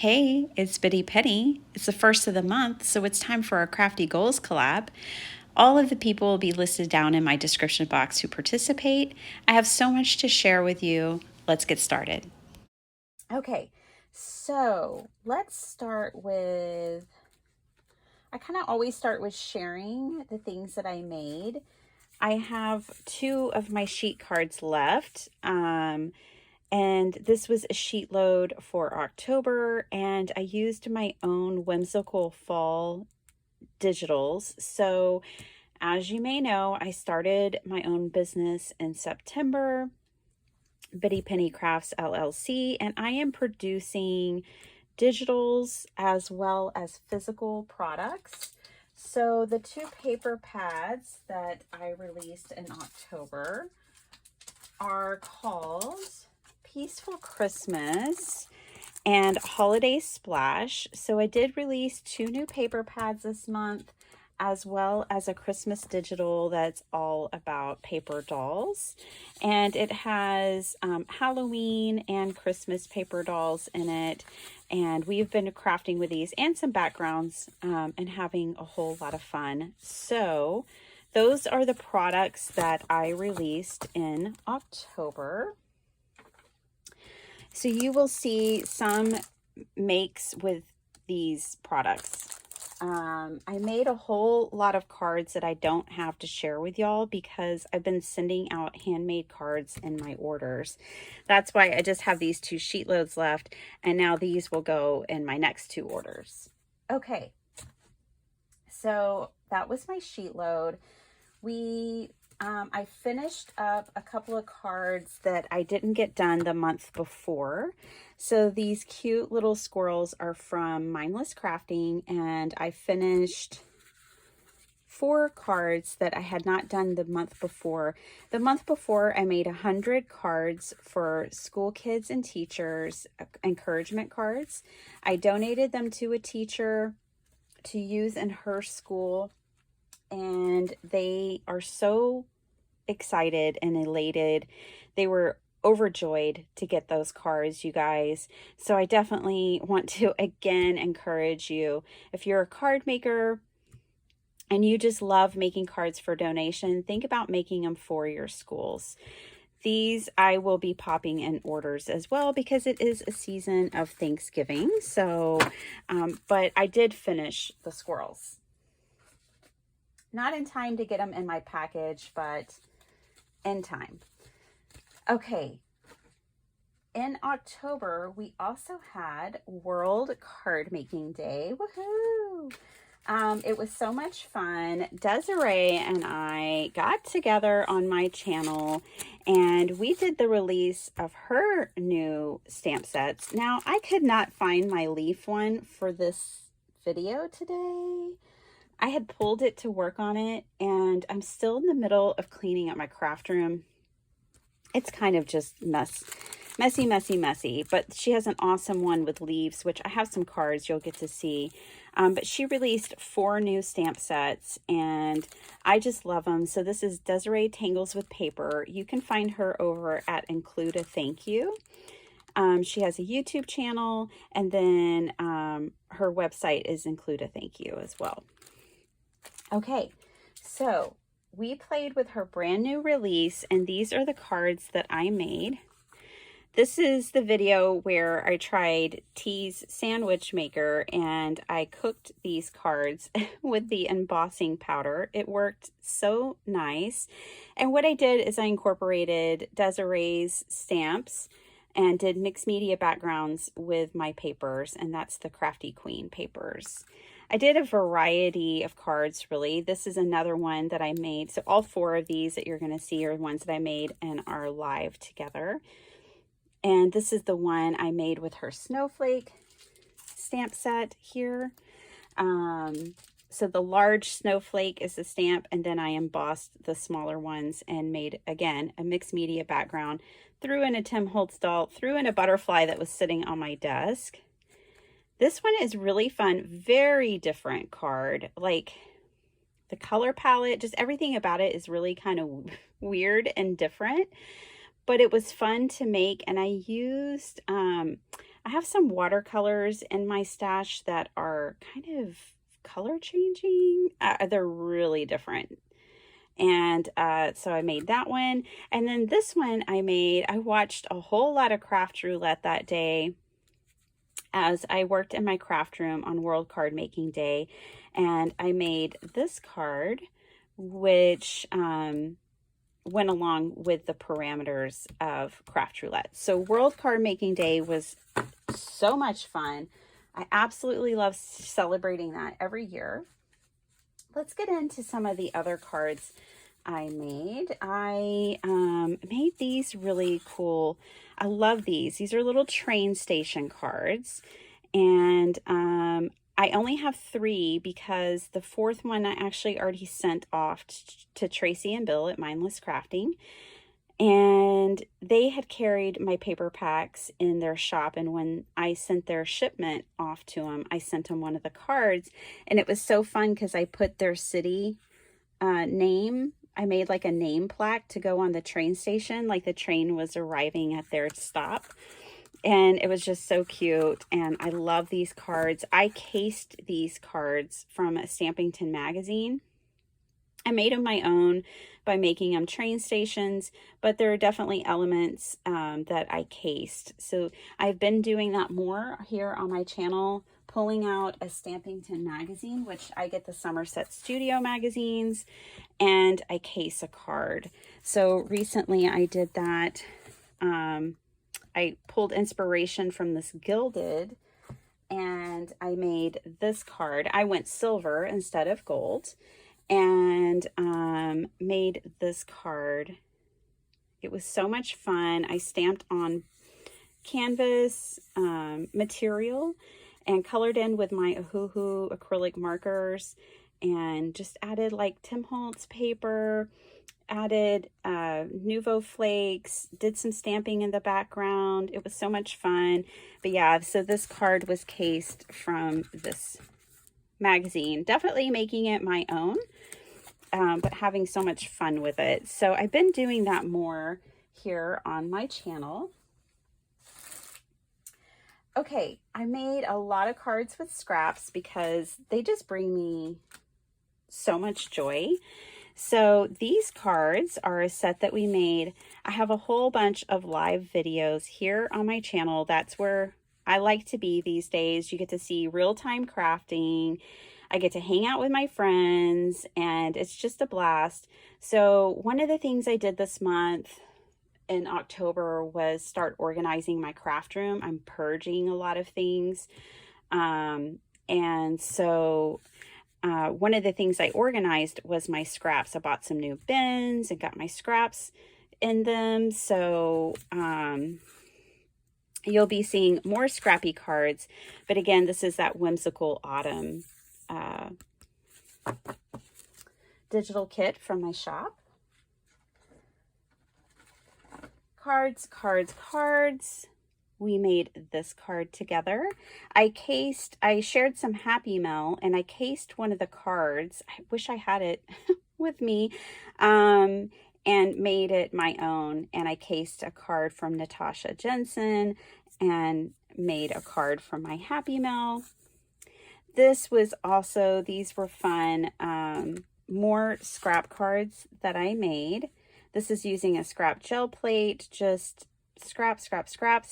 Hey, it's Biddy Penny. It's the first of the month, so it's time for our Crafty Goals collab. All of the people will be listed down in my description box who participate. I have so much to share with you. Let's get started. Okay, so let's start with, I kind of always start with sharing the things that I made. I have 2 of my sheet cards left. And this was a sheet load for October, and I used my own whimsical fall digitals. So as you may know, I started my own business in September, Biddy Penny Crafts LLC, and I am producing digitals as well as physical products. So the 2 paper pads that I released in October are called Peaceful Christmas and Holiday Splash. So I did release 2 new paper pads this month, as well as a Christmas digital that's all about paper dolls. And it has Halloween and Christmas paper dolls in it. And we've been crafting with these and some backgrounds and having a whole lot of fun. So those are the products that I released in October. So you will see some makes with these products. I made a whole lot of cards that I don't have to share with y'all because I've been sending out handmade cards in my orders. That's why I just have these 2 sheet loads left, and now these will go in my next 2 orders. Okay, so that was my sheet load. I finished up a couple of cards that I didn't get done the month before. So these cute little squirrels are from Mindless Crafting, and I finished 4 cards that I had not done the month before. The month before, I made 100 cards for school kids and teachers, encouragement cards. I donated them to a teacher to use in her school, and they are so excited and elated. They were overjoyed to get those cards, you guys. So I definitely want to again encourage you, if you're a card maker and you just love making cards for donation, think about making them for your schools. These I will be popping in orders as well because it is a season of Thanksgiving. So, but I did finish the squirrels. Not in time to get them in my package, but in time. Okay. In October, we also had World Card Making Day. Woohoo! It was so much fun. Desiree and I got together on my channel and we did the release of her new stamp sets. Now, I could not find my leaf one for this video today. I had pulled it to work on it, and I'm still in the middle of cleaning up my craft room. It's kind of just messy, but she has an awesome one with leaves, which I have some cards you'll get to see. But she released 4 new stamp sets, and I just love them. So this is Desiree Tangles with Paper. You can find her over at Include a Thank You. She has a YouTube channel, and then her website is Include a Thank You as well. Okay, so we played with her brand new release, and these are the cards that I made. This is the video where I tried T's sandwich maker, and I cooked these cards with the embossing powder. It worked so nice. And what I did is I incorporated Desiree's stamps and did mixed media backgrounds with my papers, and that's the Crafty Queen papers. I did a variety of cards, really. This is another one that I made. So all 4 of these that you're going to see are ones that I made and are live together. And this is the one I made with her snowflake stamp set here. So the large snowflake is the stamp, and then I embossed the smaller ones and made, again, a mixed media background. Threw in a Tim Holtz doll, threw in a butterfly that was sitting on my desk. This one is really fun, very different card. Like the color palette, just everything about it is really kind of weird and different, but it was fun to make. And I used I have some watercolors in my stash that are kind of color changing. They're really different. And so I made that one. And then this one I watched a whole lot of Craft Roulette that day as I worked in my craft room on World Card Making Day. And I made this card, which went along with the parameters of Craft Roulette. So World Card Making Day was so much fun. I absolutely love celebrating that every year. Let's get into some of the other cards I made. I made these really cool. I love these. These are little train station cards. And I only have 3 because the 4th one I actually already sent off to Tracy and Bill at Mindless Crafting. And they had carried my paper packs in their shop. And when I sent their shipment off to them, I sent them one of the cards. And it was so fun because I put their city name. I made like a name plaque to go on the train station, like the train was arriving at their stop. And it was just so cute. And I love these cards. I cased these cards from a Stampington magazine. I made them my own by making them train stations, but there are definitely elements that I cased. So I've been doing that more here on my channel, pulling out a Stampington magazine, which I get the Somerset Studio magazines, and I case a card. So recently I did that. I pulled inspiration from this gilded, and I made this card. I went silver instead of gold, and made this card. It was so much fun. I stamped on canvas material and colored in with my Ohuhu acrylic markers, and just added like Tim Holtz paper, added Nuvo flakes, did some stamping in the background. It was so much fun. But yeah, so this card was cased from this magazine, definitely making it my own, but having so much fun with it. So I've been doing that more here on my channel. Okay, I made a lot of cards with scraps because they just bring me so much joy. So these cards are a set that we made. I have a whole bunch of live videos here on my channel. That's where I like to be these days. You get to see real-time crafting. I get to hang out with my friends, and it's just a blast. So one of the things I did this month in October was start organizing my craft room. I'm purging a lot of things. And so one of the things I organized was my scraps. I bought some new bins and got my scraps in them. So you'll be seeing more scrappy cards. But again, this is that whimsical autumn digital kit from my shop. Cards, cards, cards. We made this card together. I shared some Happy Mail, and I cased one of the cards. I wish I had it with me, and made it my own. And I cased a card from Natasha Jensen and made a card from my Happy Mail. These were fun. More scrap cards that I made. This is using a scrap gel plate, just scraps,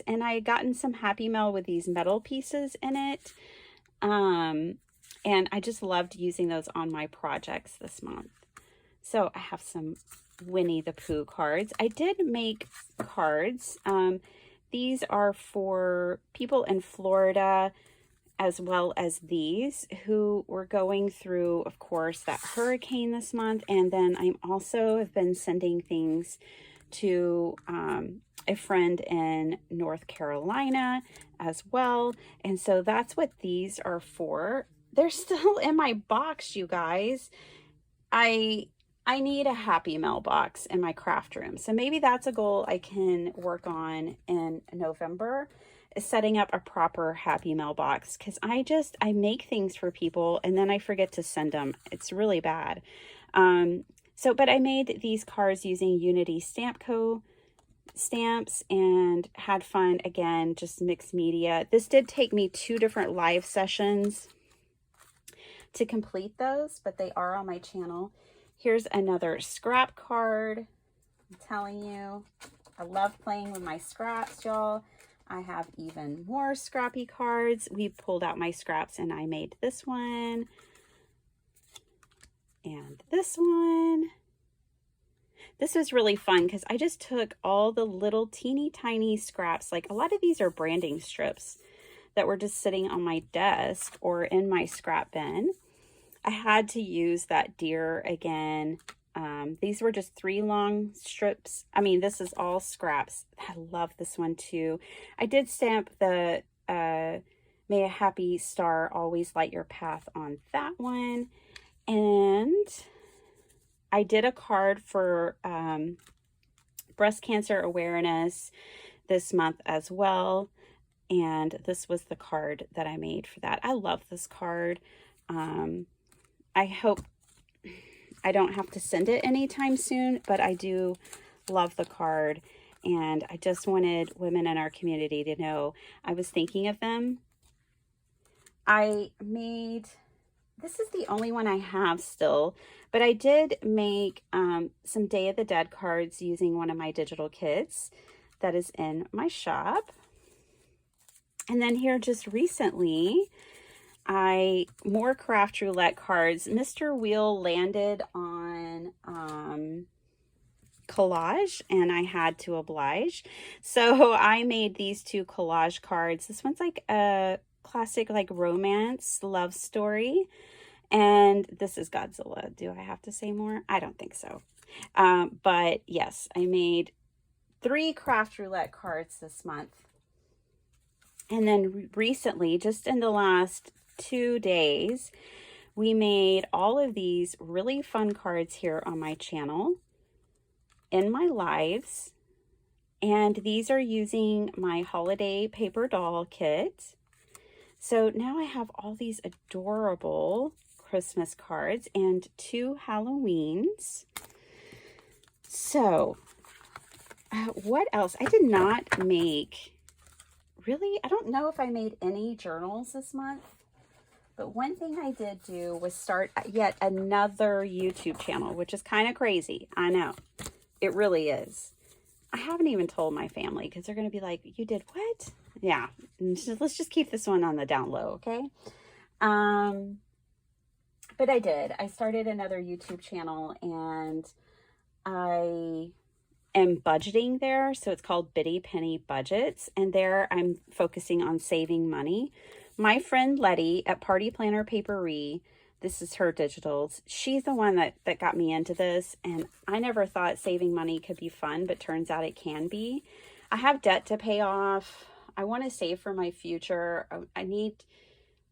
and I had gotten some Happy Mail with these metal pieces in it, and I just loved using those on my projects this month. So I have some Winnie the Pooh cards. I did make cards. These are for people in Florida, as well as these who were going through, of course, that hurricane this month. And then I also have been sending things to a friend in North Carolina as well. And so that's what these are for. They're still in my box, you guys. I need a Happy Mail box in my craft room. So maybe that's a goal I can work on in November, is setting up a proper Happy Mail box, because I make things for people and then I forget to send them. It's really bad. But I made these cards using Unity Stamp Co. stamps and had fun again, just mixed media. This did take me 2 different live sessions to complete those, but they are on my channel. Here's another scrap card. I'm telling you, I love playing with my scraps, y'all. I have even more scrappy cards. We pulled out my scraps and I made this one and this one. This was really fun because I just took all the little teeny tiny scraps. Like a lot of these are branding strips that were just sitting on my desk or in my scrap bin. I had to use that deer again. These were just 3 long strips. I mean, this is all scraps. I love this one too. I did stamp the May a Happy Star Always Light Your Path on that one. And I did a card for breast cancer awareness this month as well. And this was the card that I made for that. I love this card. I hope I don't have to send it anytime soon, but I do love the card. And I just wanted women in our community to know I was thinking of them. I made, this is the only one I have still, but I did make some Day of the Dead cards using one of my digital kits that is in my shop. And then here just recently, more craft roulette cards. Mr. Wheel landed on collage and I had to oblige. So I made these 2 collage cards. This one's like a classic like romance love story. And this is Godzilla. Do I have to say more? I don't think so. But yes, I made 3 craft roulette cards this month. And then recently, just in the last 2 days, we made all of these really fun cards here on my channel in my lives. And these are using my holiday paper doll kit. So now I have all these adorable Christmas cards and 2 Halloweens. So what else? I did not make, really, I don't know if I made any journals this month. But one thing I did do was start yet another YouTube channel, which is kind of crazy. I know. It really is. I haven't even told my family because they're going to be like, you did what? Yeah. Let's just keep this one on the down low, okay? But I did. I started another YouTube channel and I am budgeting there. So it's called Bitty Penny Budgets. And there I'm focusing on saving money. My friend Letty at Party Planner Paperie, this is her digitals. She's the one that got me into this. And I never thought saving money could be fun, but turns out it can be. I have debt to pay off. I want to save for my future. I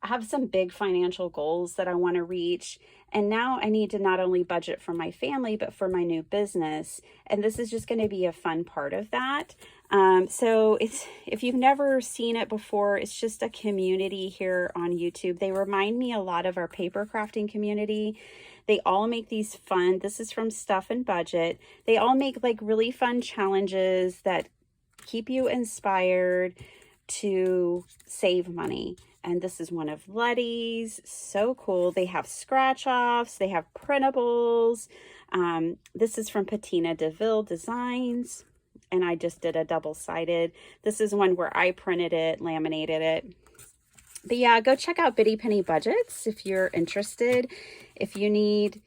have some big financial goals that I want to reach. And now I need to not only budget for my family, but for my new business. And this is just going to be a fun part of that. So if you've never seen it before, it's just a community here on YouTube. They remind me a lot of our paper crafting community. They all make these fun, this is from Stuff and Budget. They all make like really fun challenges that keep you inspired to save money. And this is one of Letty's. So cool. They have scratch offs. They have printables. This is from Patina DeVille Designs. And I just did a double-sided. This is one where I printed it, laminated it. But yeah, go check out Bitty Penny Budgets if you're interested. If you need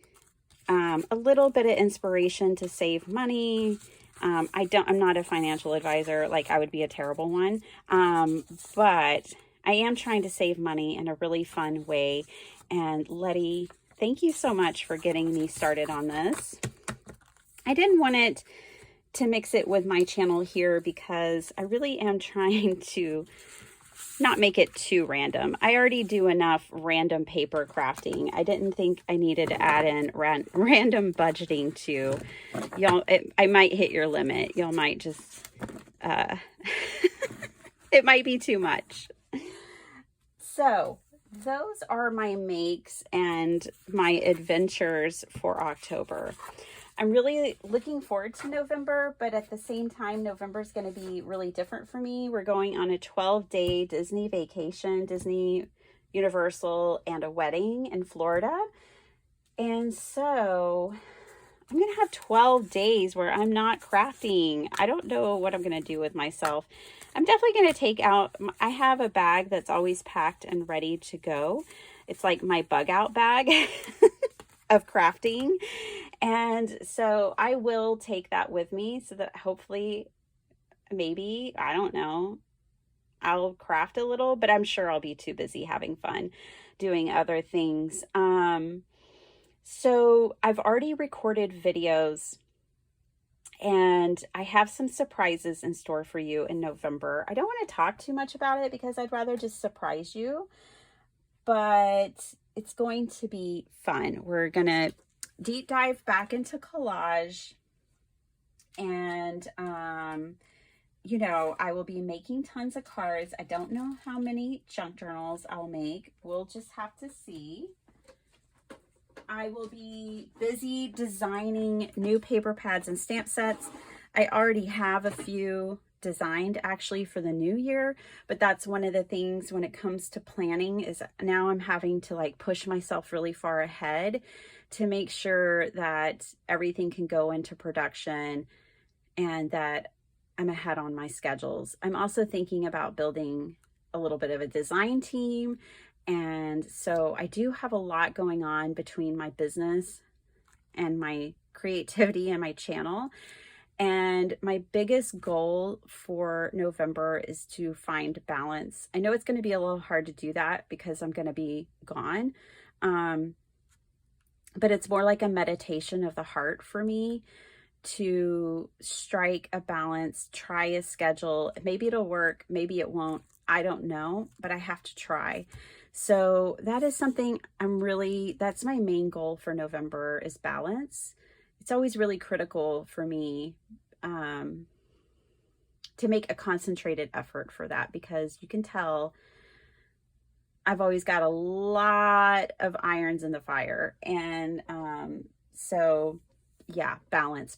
a little bit of inspiration to save money. I'm not a financial advisor. Like, I would be a terrible one. But I am trying to save money in a really fun way. And Letty, thank you so much for getting me started on this. I didn't want it to mix it with my channel here because I really am trying to not make it too random. I already do enough random paper crafting. I didn't think I needed to add in random budgeting too. Y'all, I might hit your limit. Y'all might just, it might be too much. So those are my makes and my adventures for October. I'm really looking forward to November, but at the same time, November is going to be really different for me. We're going on a 12-day Disney vacation, Disney, Universal, and a wedding in Florida. And so I'm going to have 12 days where I'm not crafting. I don't know what I'm going to do with myself. I'm definitely going to take out, I have a bag that's always packed and ready to go. It's like my bug out bag of crafting. And so I will take that with me so that hopefully, maybe, I don't know, I'll craft a little, but I'm sure I'll be too busy having fun doing other things. So I've already recorded videos and I have some surprises in store for you in November. I don't want to talk too much about it because I'd rather just surprise you, but it's going to be fun. We're going to deep dive back into collage, and you know, I will be making tons of cards. I don't know how many junk journals I'll make. We'll just have to see. I will be busy designing new paper pads and stamp sets. I already have a few designed actually for the new year, but that's one of the things when it comes to planning is now I'm having to like push myself really far ahead to make sure that everything can go into production and that I'm ahead on my schedules. I'm also thinking about building a little bit of a design team. And so I do have a lot going on between my business and my creativity and my channel. And my biggest goal for November is to find balance. I know it's going to be a little hard to do that because I'm going to be gone. But it's more like a meditation of the heart for me to strike a balance, try a schedule. Maybe it'll work, maybe it won't. I don't know, but I have to try. So that is something that's my main goal for November is balance. It's always really critical for me to make a concentrated effort for that because you can tell I've always got a lot of irons in the fire. And so yeah, balance.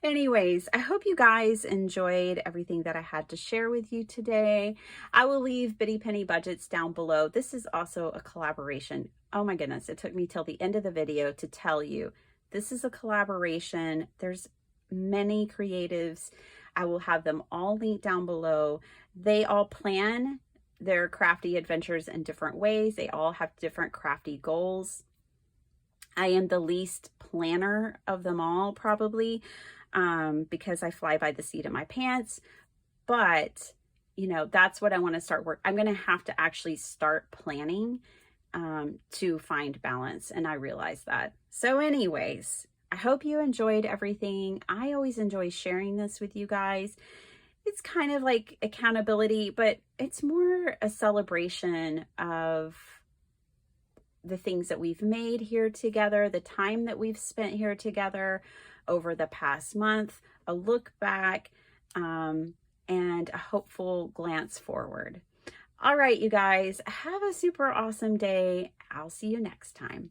Anyways, I hope you guys enjoyed everything that I had to share with you today. I will leave Bitty Penny Budgets down below. This is also a collaboration. Oh my goodness, it took me till the end of the video to tell you. This is a collaboration. There's many creatives. I will have them all linked down below. They all plan their crafty adventures in different ways. They all have different crafty goals. I am the least planner of them all probably because I fly by the seat of my pants. But, you know, that's what I want to start work. I'm going to have to actually start planning to find balance. And I realize that. So anyways, I hope you enjoyed everything. I always enjoy sharing this with you guys. It's kind of like accountability, but it's more a celebration of the things that we've made here together, the time that we've spent here together over the past month, a look back, and a hopeful glance forward. All right, you guys, have a super awesome day. I'll see you next time.